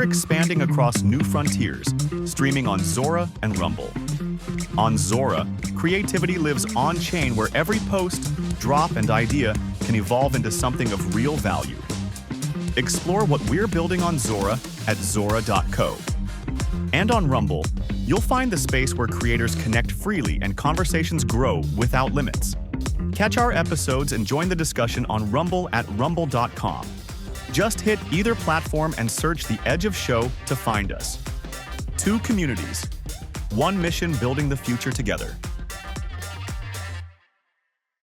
expanding across new frontiers, streaming on Zora and Rumble. On Zora, creativity lives on-chain where every post, drop, and idea can evolve into something of real value. Explore what we're building on Zora at zora.co. And on Rumble, you'll find the space where creators connect freely and conversations grow without limits. Catch our episodes and join the discussion on Rumble at rumble.com. Just hit either platform and search The Edge of Show to find us. Two communities, one mission building the future together.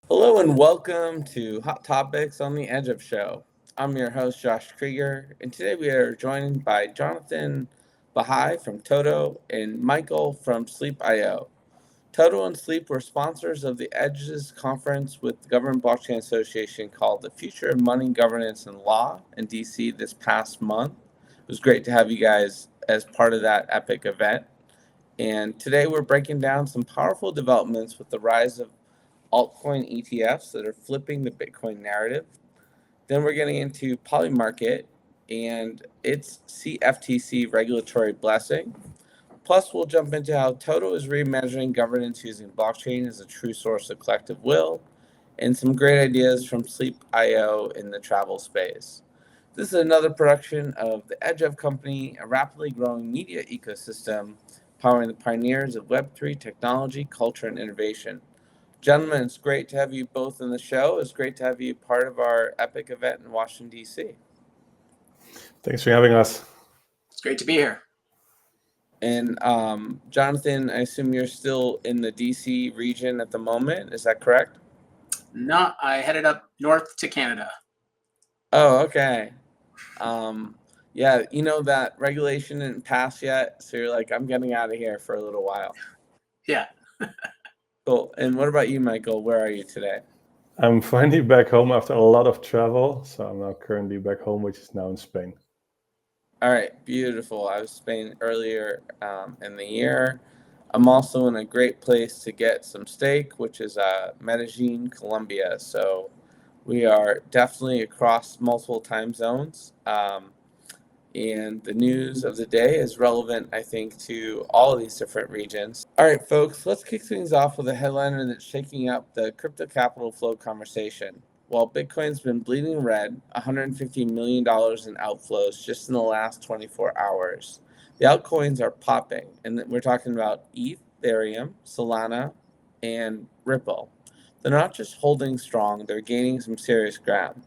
Hello and welcome to Hot Topics on The Edge of Show. I'm your host, Josh Krieger, and today we are joined by Jonathan Bahai from Toto and Michael from Sleep.io. Toto and Sleep were sponsors of the Edges conference with the Government Blockchain Association called The Future of Money, Governance, and Law in DC this past month. It was great to have you guys as part of that epic event. And today we're breaking down some powerful developments with the rise of altcoin ETFs that are flipping the Bitcoin narrative. Then we're getting into Polymarket and its CFTC regulatory blessing. Plus, we'll jump into how Toto is reimagining governance using blockchain as a true source of collective will, and some great ideas from Sleep.io in the travel space. This is another production of the Edge of Company, a rapidly growing media ecosystem powering the pioneers of Web3 technology, culture, and innovation. Gentlemen, it's great to have you both on the show. It's great to have you part of our epic event in Washington, D.C. Thanks for having us. It's great to be here. And Jonathan, I assume you're still in the D.C. region at the moment. Is that correct? No, I headed up north to Canada. Oh, okay. Yeah, you know that regulation didn't pass yet, so you're like, I'm getting out of here for a little while. Yeah. Cool. And what about you, Michael? Where are you today? I'm finally back home after a lot of travel, so I'm now currently back home, which is now in Spain. All right, beautiful. I was in Spain earlier in the year. I'm also in a great place to get some steak, which is Medellin, Colombia. So we are definitely across multiple time zones. And the news of the day is relevant, I think, to all of these different regions. All right, folks, let's kick things off with a headliner that's shaking up the crypto capital flow conversation. While Bitcoin's been bleeding red, $150 million in outflows just in the last 24 hours, the altcoins are popping. And we're talking about Ethereum, Solana, and Ripple. They're not just holding strong, they're gaining some serious ground.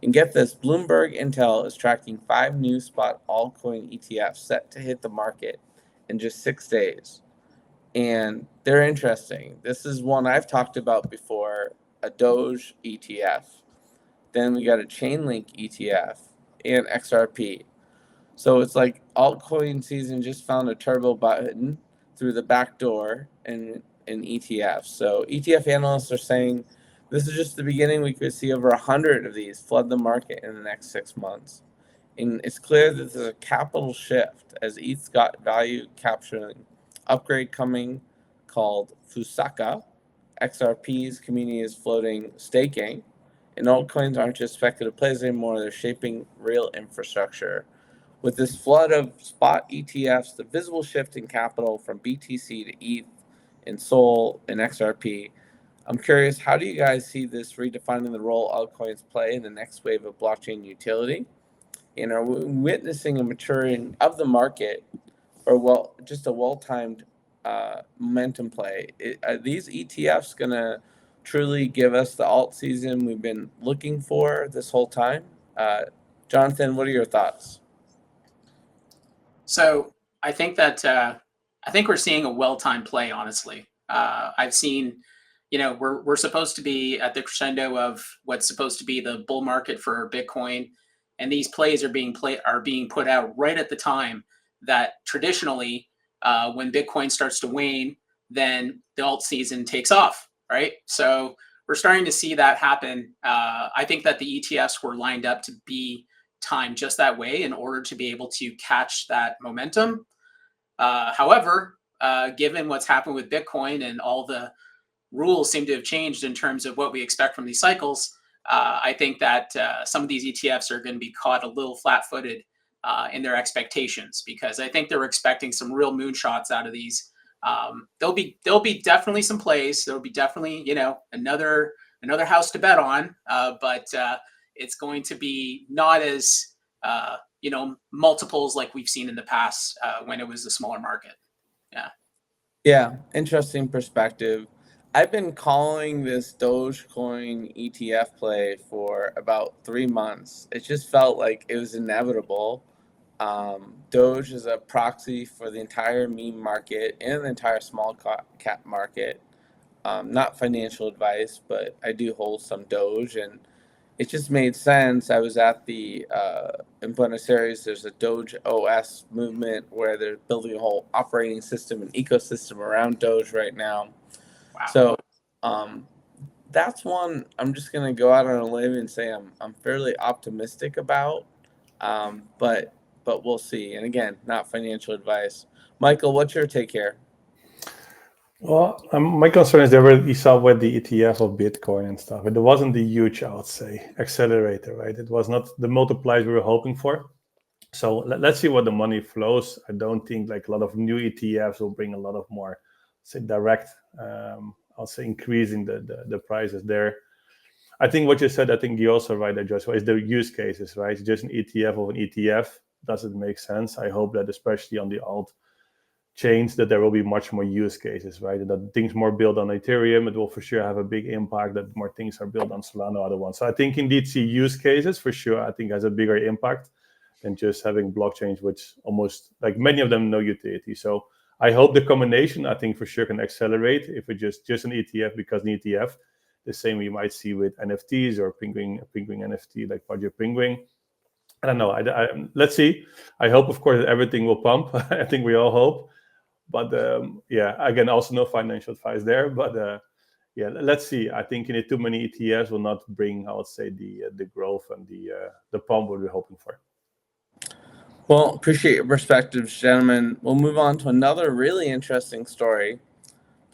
And get this, Bloomberg Intel is tracking 5 new spot altcoin ETFs set to hit the market in just 6 days. And they're interesting. This is one I've talked about before, a Doge ETF. Then we got a Chainlink ETF and XRP. So it's like altcoin season just found a turbo button through the back door in ETFs. So ETF analysts are saying this is just the beginning. We could see over 100 of these flood the market in the next 6 months. And it's clear that there's a capital shift as ETH's got value capturing upgrade coming called Fusaka. XRP's community is floating staking. And altcoins aren't just speculative plays anymore. They're shaping real infrastructure. With this flood of spot ETFs, the visible shift in capital from BTC to ETH and SOL and XRP, I'm curious, how do you guys see this redefining the role altcoins play in the next wave of blockchain utility? And are we witnessing a maturing of the market, or just a well-timed momentum play? Are these ETFs going to truly give us the alt season we've been looking for this whole time? Jonathan, what are your thoughts? So I think that we're seeing a well-timed play. Honestly, I've seen, we're supposed to be at the crescendo of what's supposed to be the bull market for Bitcoin, and these plays are being put out right at the time that traditionally, when Bitcoin starts to wane, then the alt season takes off, right? So we're starting to see that happen. I think that the ETFs were lined up to be timed just that way in order to be able to catch that momentum. However, given what's happened with Bitcoin and all the rules seem to have changed in terms of what we expect from these cycles, I think that some of these ETFs are going to be caught a little flat-footed in their expectations, because I think they're expecting some real moonshots out of these. There'll be definitely some plays. There'll be definitely, another house to bet on, but it's going to be not as multiples like we've seen in the past when it was a smaller market. Yeah, interesting perspective. I've been calling this Dogecoin ETF play for about 3 months. It just felt like it was inevitable. Doge is a proxy for the entire meme market and the entire small cap market. Not financial advice, but I do hold some Doge, and it just made sense. I was at the in Buenos Aires. There's a Doge OS movement where they're building a whole operating system and ecosystem around Doge right now. Wow. So that's one I'm just gonna go out on a limb and say I'm fairly optimistic about, but we'll see. And again, not financial advice. Michael, what's your take here? Well, my concern is you saw with the ETF of Bitcoin and stuff, it wasn't the huge, I would say, accelerator, right? It was not the multipliers we were hoping for. So let's see what the money flows. I don't think like a lot of new ETFs will bring a lot of more, say, direct, I'll say, increasing the prices there. I think what you said, I think you're also right there, Joshua, is the use cases, right? Just an ETF of an ETF, does it make sense? I hope that especially on the alt chains that there will be much more use cases, right? And that things more built on Ethereum, it will for sure have a big impact, that more things are built on Solana, other ones. So I think indeed see use cases for sure, I think has a bigger impact than just having blockchains, which almost like many of them no utility. So I hope the combination, I think for sure can accelerate if it just an ETF because an ETF, the same we might see with NFTs or Penguin NFT like Project Penguin. I don't know. Let's see. I hope, of course, that everything will pump. I think we all hope. But again, also no financial advice there. But let's see. I think too many ETFs will not bring, I would say, the growth and the pump we're hoping for. Well, appreciate your perspectives, gentlemen. We'll move on to another really interesting story.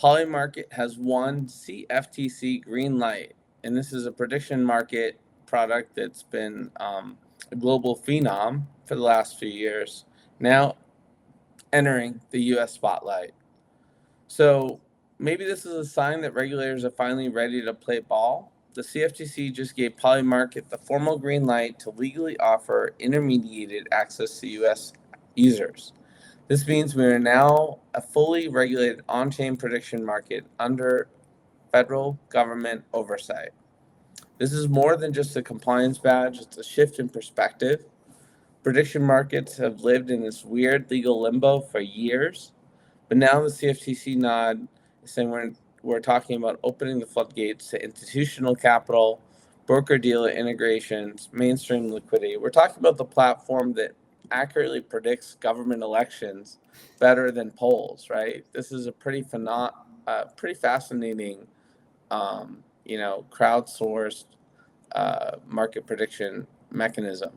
Polymarket has won CFTC Greenlight, and this is a prediction market product that's been a global phenom for the last few years, now entering the U.S. spotlight. So maybe this is a sign that regulators are finally ready to play ball. The CFTC just gave Polymarket the formal green light to legally offer intermediated access to U.S. users. This means we are now a fully regulated on-chain prediction market under federal government oversight. This is more than just a compliance badge, it's a shift in perspective. Prediction markets have lived in this weird legal limbo for years, but now the CFTC nod is saying we're talking about opening the floodgates to institutional capital, broker-dealer integrations, mainstream liquidity. We're talking about the platform that accurately predicts government elections better than polls, right? This is a pretty fascinating, crowdsourced market prediction mechanism.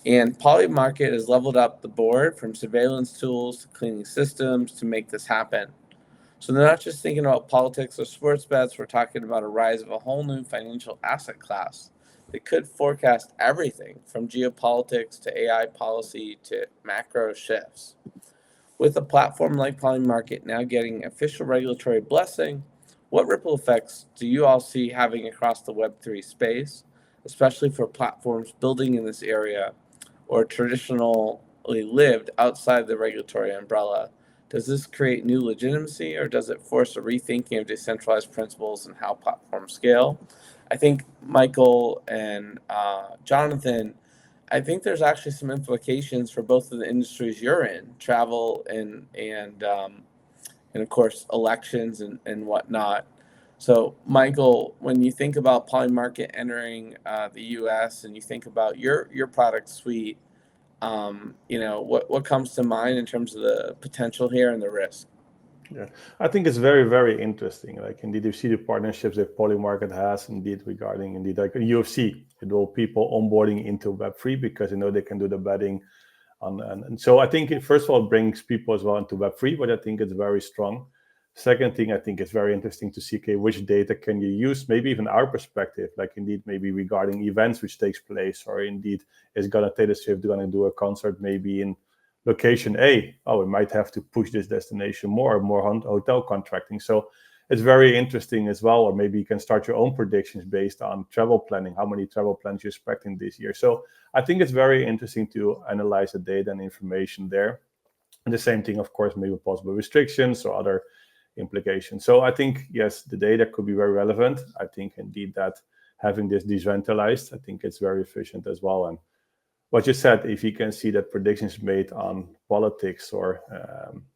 And Polymarket has leveled up the board from surveillance tools to cleaning systems to make this happen. So they're not just thinking about politics or sports bets. We're talking about a rise of a whole new financial asset class that could forecast everything from geopolitics to AI policy to macro shifts. With a platform like Polymarket now getting official regulatory blessing, what ripple effects do you all see having across the Web3 space, especially for platforms building in this area or traditionally lived outside the regulatory umbrella? Does this create new legitimacy, or does it force a rethinking of decentralized principles and how platforms scale? I think Michael and Jonathan, I think there's actually some implications for both of the industries you're in, travel and of course elections and whatnot. So Michael, when you think about Polymarket entering the U.S. and you think about your product suite, what comes to mind in terms of the potential here and the risk? Yeah, I think it's very, very interesting. Like indeed, you see the partnerships that Polymarket has indeed regarding indeed like UFC. It will people onboarding into Web3 because they can do the betting on, and so I think first of all it brings people as well into Web3, but I think it's very strong. Second thing, I think it's very interesting to see, okay, which data can you use, maybe even our perspective, like indeed maybe regarding events which takes place, or indeed is gonna Taylor Swift gonna do a concert maybe in location A. Oh, we might have to push this destination more hotel contracting. So it's very interesting as well. Or maybe you can start your own predictions based on travel planning, how many travel plans you're expecting this year. So I think it's very interesting to analyze the data and information there. And the same thing, of course, maybe possible restrictions or other implications. So I think, yes, the data could be very relevant. I think indeed that having this decentralized, I think it's very efficient as well. And what you said, if you can see that predictions made on politics, or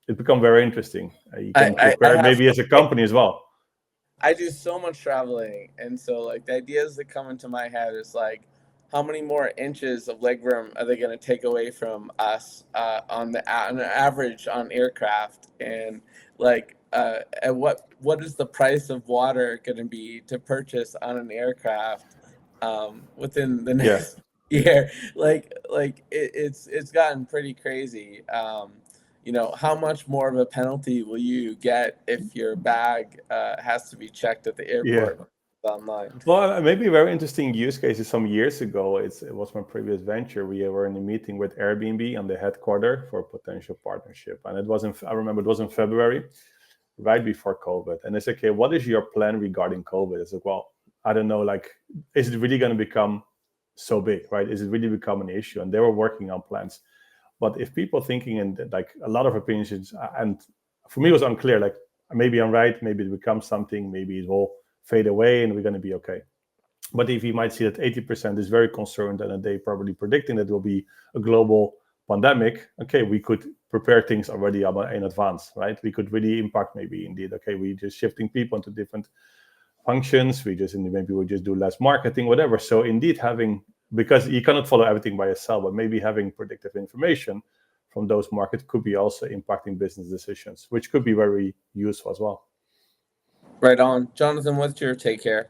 it become very interesting. You can prepare maybe as a company as well. I do so much traveling, and so like the ideas that come into my head is like, how many more inches of legroom are they going to take away from us on average on aircraft, and like and what is the price of water going to be to purchase on an aircraft within the next year? Like it's gotten pretty crazy. You know, how much more of a penalty will you get if your bag has to be checked at the airport online? Well, maybe a very interesting use case is some years ago. It was my previous venture. We were in a meeting with Airbnb on the headquarters for a potential partnership. And I remember it was in February, right before COVID. And they said, okay, what is your plan regarding COVID? I said, well, I don't know, like, is it really going to become so big, right? Is it really become an issue? And they were working on plans. But if people thinking in like a lot of opinions, and for me it was unclear, like maybe I'm right, maybe it becomes something, maybe it will fade away and we're going to be okay. But if you might see that 80% is very concerned and they probably predicting that it will be a global pandemic, okay, we could prepare things already in advance, right? We could really impact maybe indeed, okay, we just shifting people into different functions, maybe we just do less marketing, whatever. So indeed because you cannot follow everything by yourself, but maybe having predictive information from those markets could be also impacting business decisions, which could be very useful as well. Right on. Jonathan, what's your take here?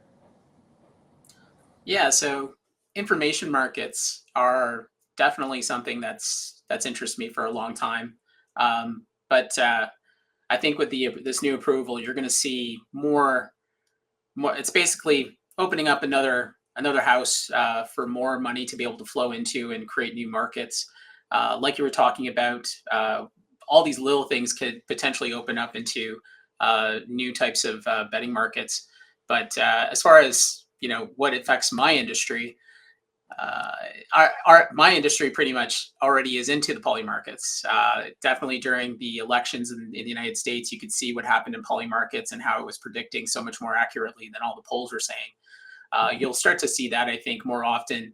Yeah, so information markets are definitely something that's interested me for a long time. But I think with this new approval, you're going to see more. It's basically opening up another house for more money to be able to flow into and create new markets. Like you were talking about, all these little things could potentially open up into new types of betting markets. But as far as what affects my industry, my industry pretty much already is into the Polymarkets. Definitely during the elections in the United States, you could see what happened in Polymarkets and how it was predicting so much more accurately than all the polls were saying. You'll start to see that, I think, more often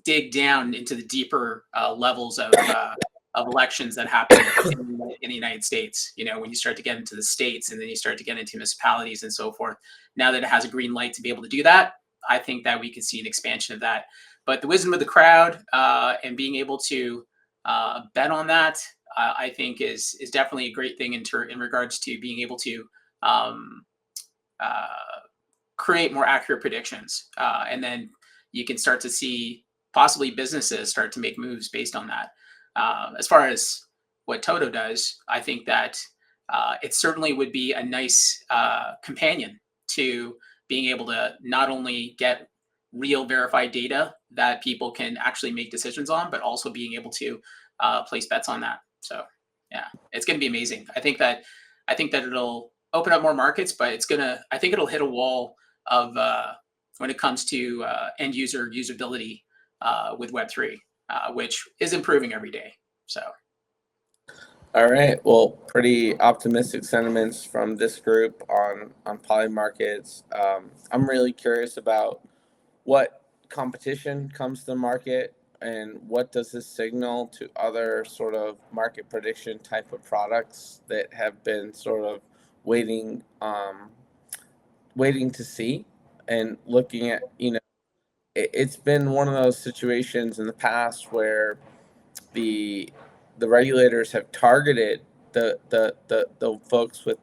dig down into the deeper levels of elections that happen in the United States. When you start to get into the states and then you start to get into municipalities and so forth. Now that it has a green light to be able to do that, I think that we could see an expansion of that. But the wisdom of the crowd and being able to bet on that, I think is definitely a great thing in regards to being able to create more accurate predictions. And then you can start to see possibly businesses start to make moves based on that. As far as what Toto does, I think that it certainly would be a nice companion to being able to not only get real verified data that people can actually make decisions on, but also being able to place bets on that. So yeah, it's going to be amazing. I think that it'll open up more markets, but I think it'll hit a wall of when it comes to end user usability with Web3, which is improving every day. So. All right. Well, pretty optimistic sentiments from this group on Polymarkets. I'm really curious about what competition comes to the market and what does this signal to other sort of market prediction type of products that have been sort of waiting to see and looking at, it's been one of those situations in the past where the regulators have targeted the folks with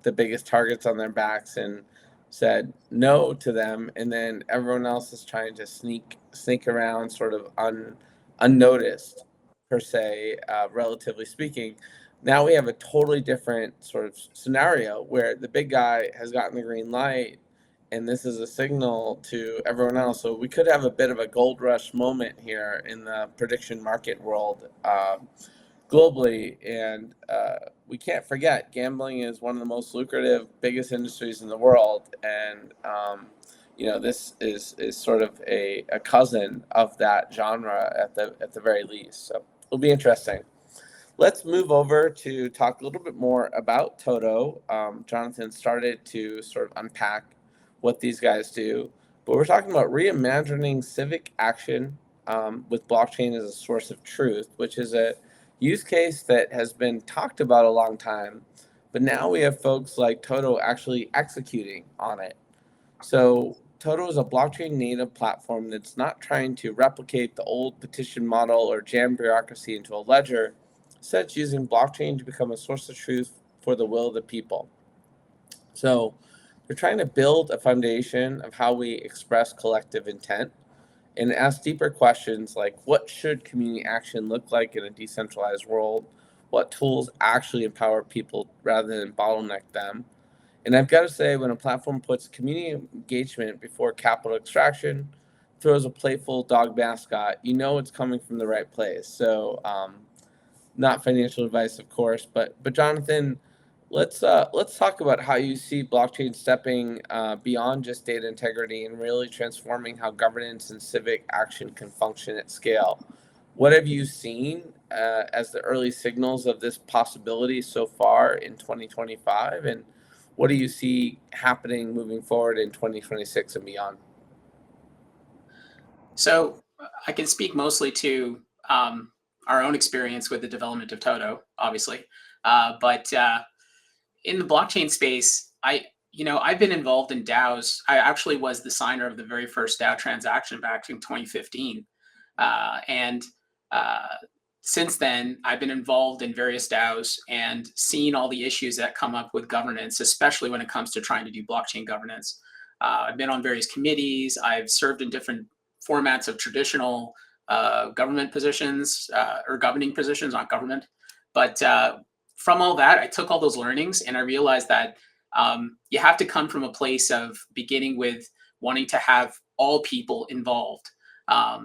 the biggest targets on their backs and said no to them, and then everyone else is trying to sneak around sort of unnoticed per se, relatively speaking. Now we have a totally different sort of scenario where the big guy has gotten the green light, and this is a signal to everyone else. So we could have a bit of a gold rush moment here in the prediction market world globally. And we can't forget, gambling is one of the most lucrative, biggest industries in the world. And this is sort of a cousin of that genre at the very least. So it'll be interesting. Let's move over to talk a little bit more about Toto. Jonathan started to sort of unpack what these guys do, but we're talking about reimagining civic action with blockchain as a source of truth, which is a use case that has been talked about a long time, but now we have folks like Toto actually executing on it. So Toto is a blockchain native platform that's not trying to replicate the old petition model or jam bureaucracy into a ledger. Instead, it's using blockchain to become a source of truth for the will of the people. So they're trying to build a foundation of how we express collective intent and ask deeper questions like, what should community action look like in a decentralized world? What tools actually empower people rather than bottleneck them? And I've got to say, when a platform puts community engagement before capital extraction, throws a playful dog mascot, you know it's coming from the right place. So not financial advice, of course, but Jonathan, let's talk about how you see blockchain stepping beyond just data integrity and really transforming how governance and civic action can function at scale. What have you seen as the early signals of this possibility so far in 2025, and what do you see happening moving forward in 2026 and beyond? So I can speak mostly to our own experience with the development of Toto, obviously, but in the blockchain space, I've been involved in DAOs. I actually was the signer of the very first DAO transaction back in 2015, and since then, I've been involved in various DAOs and seen all the issues that come up with governance, especially when it comes to trying to do blockchain governance. I've been on various committees. I've served in different formats of traditional government positions or governing positions, not government. But from all that, I took all those learnings and I realized that you have to come from a place of beginning with wanting to have all people involved.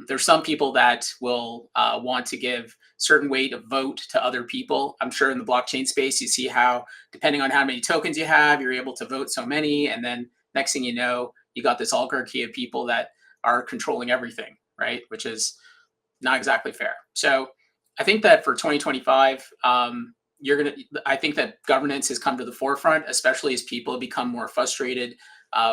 There's some people that will want to give certain weight of vote to other people. I'm sure in the blockchain space, you see how depending on how many tokens you have, you're able to vote so many. And then next thing you know, you got this oligarchy of people that are controlling everything, right? Which is not exactly fair. So I think that for 2025, I think that governance has come to the forefront, especially as people become more frustrated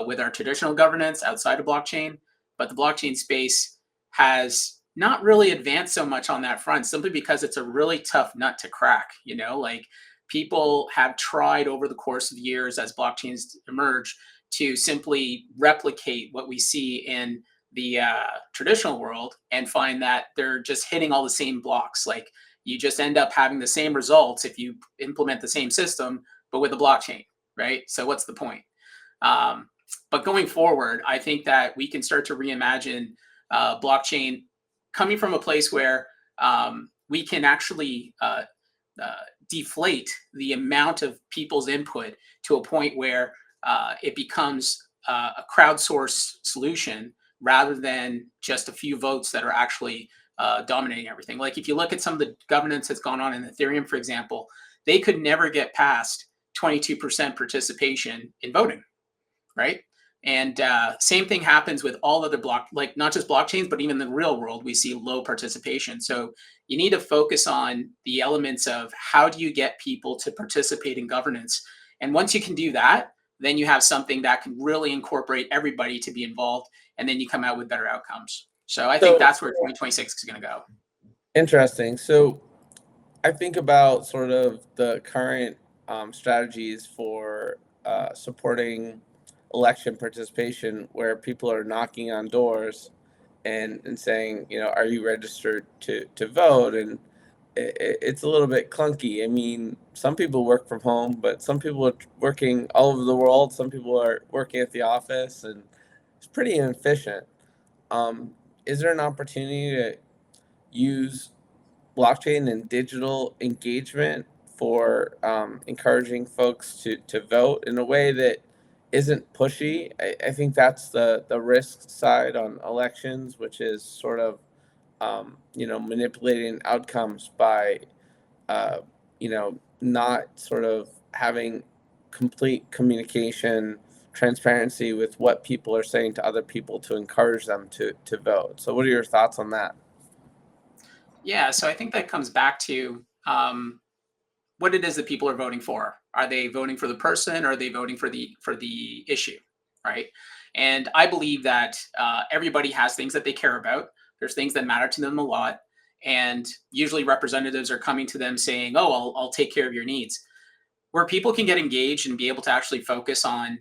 with our traditional governance outside of blockchain. But the blockchain space has not really advanced so much on that front, simply because it's a really tough nut to crack. Like people have tried over the course of years as blockchains emerge to simply replicate what we see in the traditional world and find that they're just hitting all the same blocks. Like you just end up having the same results if you implement the same system, but with a blockchain, right? So what's the point? But going forward, I think that we can start to reimagine blockchain coming from a place where we can actually deflate the amount of people's input to a point where it becomes a crowdsourced solution rather than just a few votes that are actually dominating everything. Like if you look at some of the governance that's gone on in Ethereum, for example, they could never get past 22% participation in voting, right? And same thing happens with all other like not just blockchains, but even in the real world, we see low participation. So you need to focus on the elements of how do you get people to participate in governance. And once you can do that, then you have something that can really incorporate everybody to be involved, and then you come out with better outcomes. So I think that's where 2026 is going to go. Interesting. So I think about sort of the current strategies for supporting election participation, where people are knocking on doors and saying, are you registered to vote? And it's a little bit clunky. I mean, some people work from home, but some people are working all over the world. Some people are working at the office, and it's pretty inefficient. Is there an opportunity to use blockchain and digital engagement for encouraging folks to vote in a way that isn't pushy. I think that's the risk side on elections, which is sort of manipulating outcomes by not sort of having complete communication, transparency with what people are saying to other people to encourage them to vote. So what are your thoughts on that? Yeah, so I think that comes back to what it is that people are voting for. Are they voting for the person, or are they voting for the issue, right? And I believe that everybody has things that they care about. There's things that matter to them a lot, and usually representatives are coming to them saying, "Oh, I'll take care of your needs." Where people can get engaged and be able to actually focus on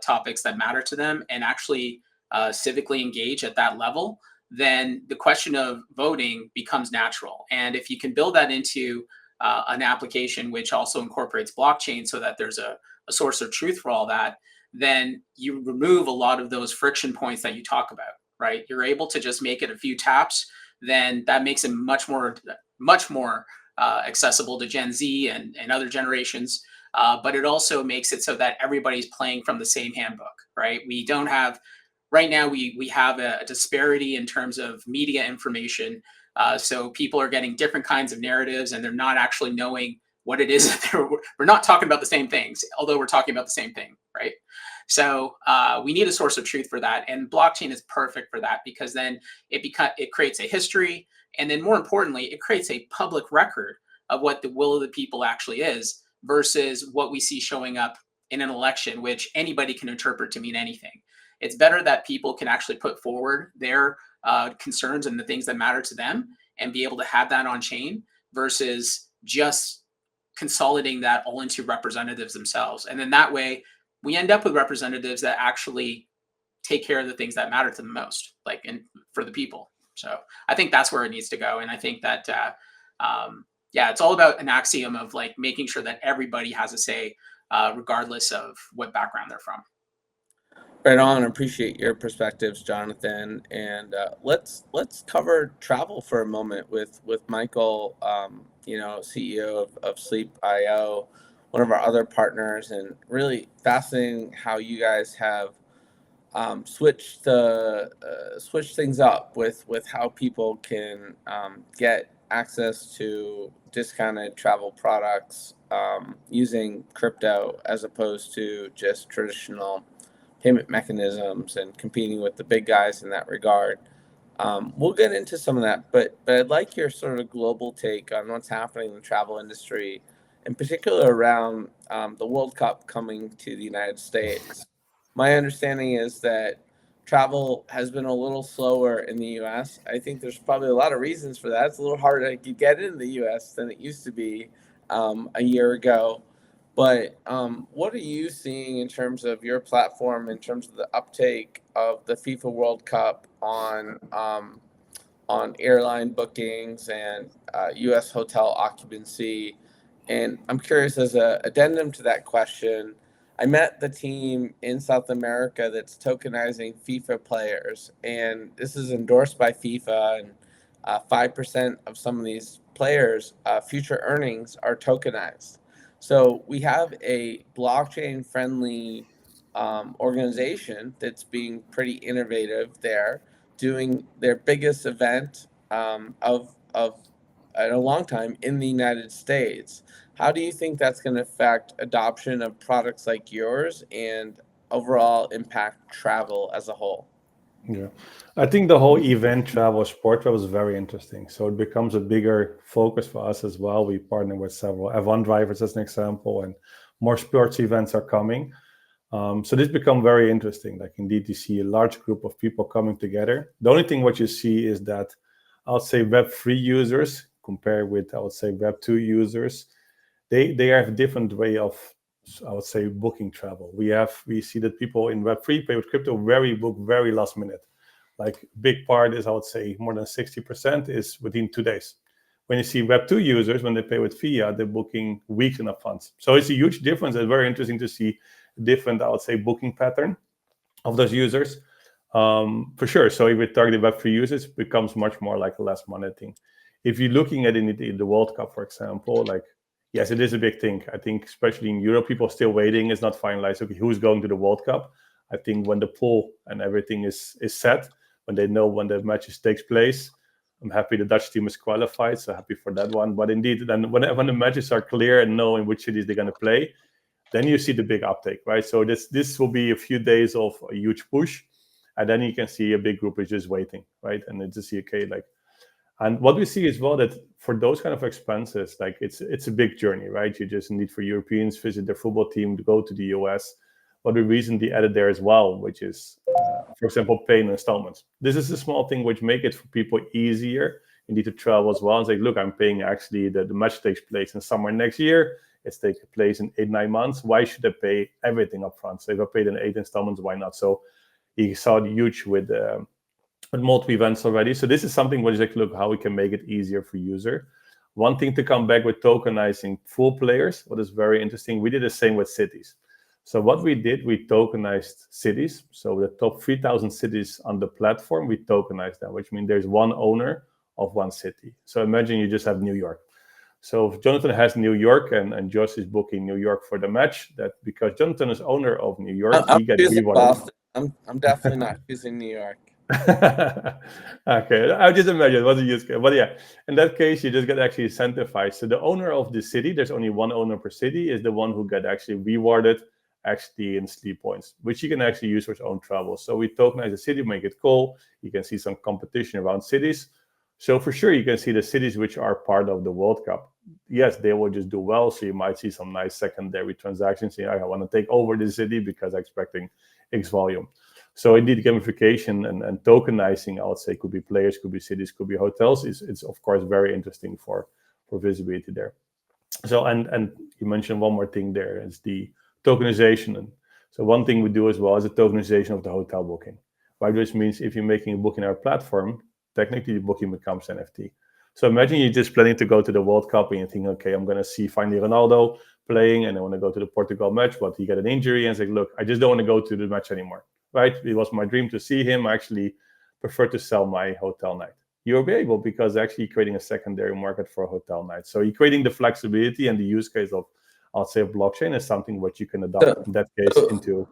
topics that matter to them and actually civically engage at that level, then the question of voting becomes natural. And if you can build that into an application which also incorporates blockchain so that there's a source of truth for all that, then you remove a lot of those friction points that you talk about, right? You're able to just make it a few taps, then that makes it much more accessible to Gen Z and other generations. But it also makes it so that everybody's playing from the same handbook, right? We don't have, right now, we have a disparity in terms of media information. So people are getting different kinds of narratives, and they're not actually knowing what it is that we're not talking about the same things, although we're talking about the same thing, right? So we need a source of truth for that, and blockchain is perfect for that, because then it creates a history, and then more importantly, it creates a public record of what the will of the people actually is, versus what we see showing up in an election, which anybody can interpret to mean anything. It's better that people can actually put forward their concerns and the things that matter to them and be able to have that on chain, versus just consolidating that all into representatives themselves. And then that way we end up with representatives that actually take care of the things that matter to them most, like for the people. So I think that's where it needs to go. And I think that, it's all about an axiom of like making sure that everybody has a say, regardless of what background they're from. Right on. Appreciate your perspectives, Jonathan. And let's cover travel for a moment with Michael, CEO of Sleep.io, one of our other partners, and really fascinating how you guys have switched things up with how people can get access to discounted travel products using crypto as opposed to just traditional payment mechanisms, and competing with the big guys in that regard. We'll get into some of that, but I'd like your sort of global take on what's happening in the travel industry, in particular around the World Cup coming to the United States. My understanding is that travel has been a little slower in the U.S. I think there's probably a lot of reasons for that. It's a little harder to get into the U.S. than it used to be a year ago. But what are you seeing in terms of your platform, in terms of the uptake of the FIFA World Cup on airline bookings and U.S. hotel occupancy? And I'm curious, as an addendum to that question, I met the team in South America that's tokenizing FIFA players, and this is endorsed by FIFA, and 5% of some of these players' future earnings are tokenized. So we have a blockchain-friendly organization that's being pretty innovative there, doing their biggest event of in a long time in the United States. How do you think that's going to affect adoption of products like yours and overall impact travel as a whole? Yeah, I think the whole event travel, sport travel is very interesting. So it becomes a bigger focus for us as well. We partner with several F1 drivers as an example, and more sports events are coming. So this becomes very interesting. Like indeed, you see a large group of people coming together. The only thing what you see is that I would say Web3 users compared with, I would say, Web2 users, they have a different way of, I would say, booking travel. We see that people in Web3 pay with crypto book very last minute. Like big part is, I would say, more than 60% is within 2 days. When you see Web2 users, when they pay with fiat, they're booking weeks in advance. So it's a huge difference. It's very interesting to see different, I would say, booking pattern of those users. For sure. So if we target Web3 users, it becomes much more like a last minute thing. If you're looking at in the World Cup, for example, like Yes, it is a big thing. I think especially in Europe, people are still waiting. It's not finalized. Okay, who's going to the World Cup? I think when the pool and everything is set, when they know when the matches takes place, I'm happy the Dutch team is qualified, so happy for that one. But indeed, then when the matches are clear and know in which cities they're going to play, then you see the big uptake, right? So this will be a few days of a huge push, and then you can see a big group is just waiting, right? And it's just okay, like. And what we see as well, that for those kind of expenses, like it's a big journey, right? You just need for Europeans visit their football team to go to the US. What we recently added there as well, which is, for example, paying installments. This is a small thing which make it for people easier. You need to travel as well and say, look, I'm paying actually the match takes place in summer next year. It's taking place in 8-9 months. Why should I pay everything up front? So if I paid in 8 installments, why not? So you saw the huge with multiple events already. So this is something where you like, look how we can make it easier for user. One thing to come back with tokenizing full players, what is very interesting, we did the same with cities. So what we did, we tokenized cities. So the top 3,000 cities on the platform, we tokenized them, which means there's one owner of one city. So imagine you just have New York. So if Jonathan has New York and Josh is booking New York for the match, that because Jonathan is owner of New York, he gets rewarded. Boston. I'm definitely not choosing New York. Okay, I just imagine what's the use case. But yeah, in that case, you just get actually incentivized. So the owner of the city, there's only one owner per city, is the one who get actually rewarded actually in sleep points, which you can actually use for his own travel. So we tokenize the city, make it cool. You can see some competition around cities. So for sure, you can see the cities which are part of the World Cup. Yes, they will just do well. So you might see some nice secondary transactions saying, I want to take over the city because I'm expecting X volume. So indeed, gamification and tokenizing, I would say, could be players, could be cities, could be hotels. It's of course very interesting for visibility there. So and you mentioned one more thing there is the tokenization. And so one thing we do as well is the tokenization of the hotel booking. Right, which means if you're making a booking on our platform, technically the booking becomes NFT. So imagine you're just planning to go to the World Cup and you think, okay, I'm going to see finally Ronaldo playing and I want to go to the Portugal match, but he got an injury and say, look, I just don't want to go to the match anymore. Right? It was my dream to see him. I actually prefer to sell my hotel night. You'll be able because actually creating a secondary market for a hotel night. So you're creating the flexibility and the use case of, I'll say, blockchain is something what you can adopt in that case into.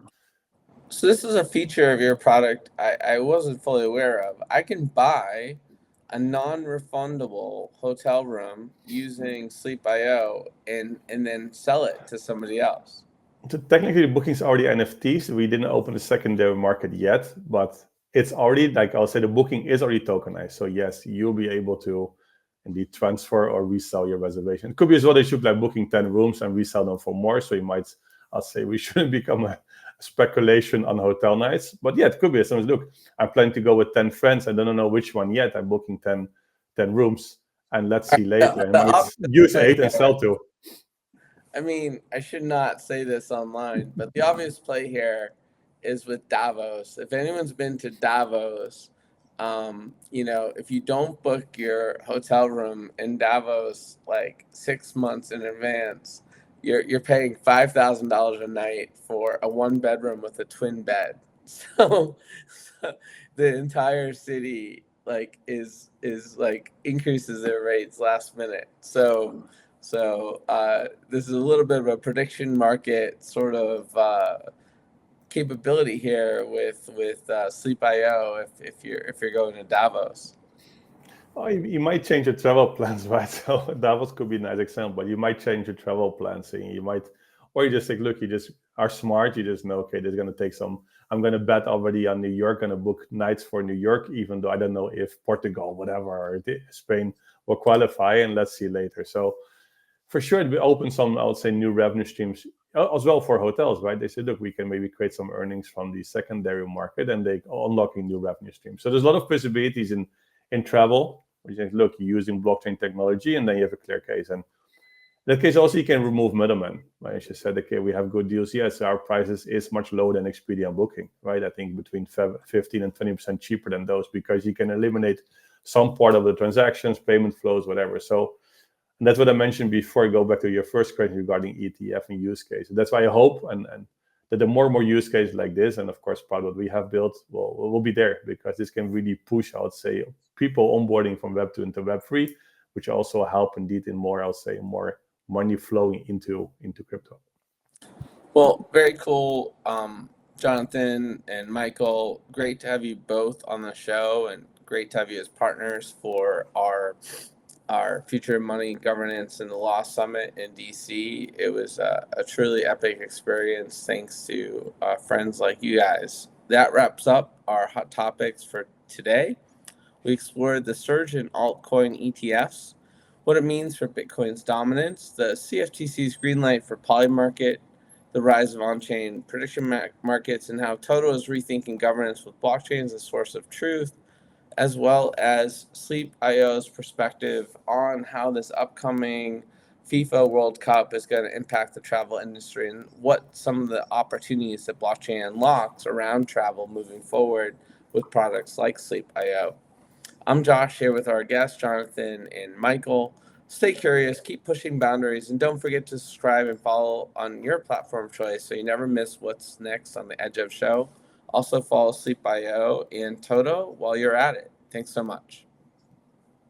So this is a feature of your product I wasn't fully aware of. I can buy a non-refundable hotel room using Sleep.io and then sell it to somebody else. So technically, the booking's already NFTs. We didn't open the secondary market yet, but it's already, like I'll say, the booking is already tokenized. So yes, you'll be able to indeed transfer or resell your reservation. It could be as well they should like booking 10 rooms and resell them for more. So you might, I'll say, we shouldn't become a speculation on hotel nights. But yeah, it could be. Someone's, look, I'm planning to go with 10 friends. I don't know which one yet. I'm booking 10 rooms. And let's see later. I might use 8 and sell 2. I mean, I should not say this online, but the obvious play here is with Davos. If anyone's been to Davos, if you don't book your hotel room in Davos like 6 months in advance, you're paying $5,000 a night for a 1-bedroom with a twin bed. So the entire city is like increases their rates last minute. So this is a little bit of a prediction market sort of capability here with Sleep.io if you're going to Davos. Well, you might change your travel plans, right? So Davos could be a nice example. You might change your travel plans, and you might, or you just think, look, you just are smart. You just know, okay, there's going to take some. I'm going to bet already on New York, going to book nights for New York, even though I don't know if Portugal, whatever, or Spain will qualify, and let's see later. So for sure, it will open some, I would say, new revenue streams as well for hotels, right? They said, look, we can maybe create some earnings from the secondary market, and they unlocking new revenue streams. So there's a lot of possibilities in travel. Where you say, look, you're using blockchain technology, and then you have a clear case. And in that case, also you can remove middlemen. Right? As you said, okay, we have good deals. Yes, our prices is much lower than Expedia Booking, right? I think between 15 and 20% cheaper than those because you can eliminate some part of the transactions, payment flows, whatever. So. And that's what I mentioned before. I go back to your first question regarding ETF and use cases. That's why I hope and that the more and more use cases like this, and of course, part of what we have built will be there because this can really push, I would say, people onboarding from Web 2 into Web 3, which also help indeed in more, I'll say, more money flowing into crypto. Well, very cool, Jonathan and Michael. Great to have you both on the show, and great to have you as partners for our Future Money Governance and the Law Summit in DC. It was a truly epic experience, thanks to friends like you guys. That wraps up our hot topics for today. We explored the surge in altcoin ETFs, what it means for Bitcoin's dominance, the CFTC's Greenlight for Polymarket, the rise of on-chain prediction markets, and how Toto is rethinking governance with blockchain as a source of truth, as well as Sleep.io's perspective on how this upcoming FIFA World Cup is going to impact the travel industry and what some of the opportunities that blockchain unlocks around travel moving forward with products like Sleep.io. I'm Josh here with our guests, Jonathan and Michael. Stay curious, keep pushing boundaries, and don't forget to subscribe and follow on your platform of choice so you never miss what's next on the Edge of Show. Also follow Sleep.io and Toto while you're at it. Thanks so much.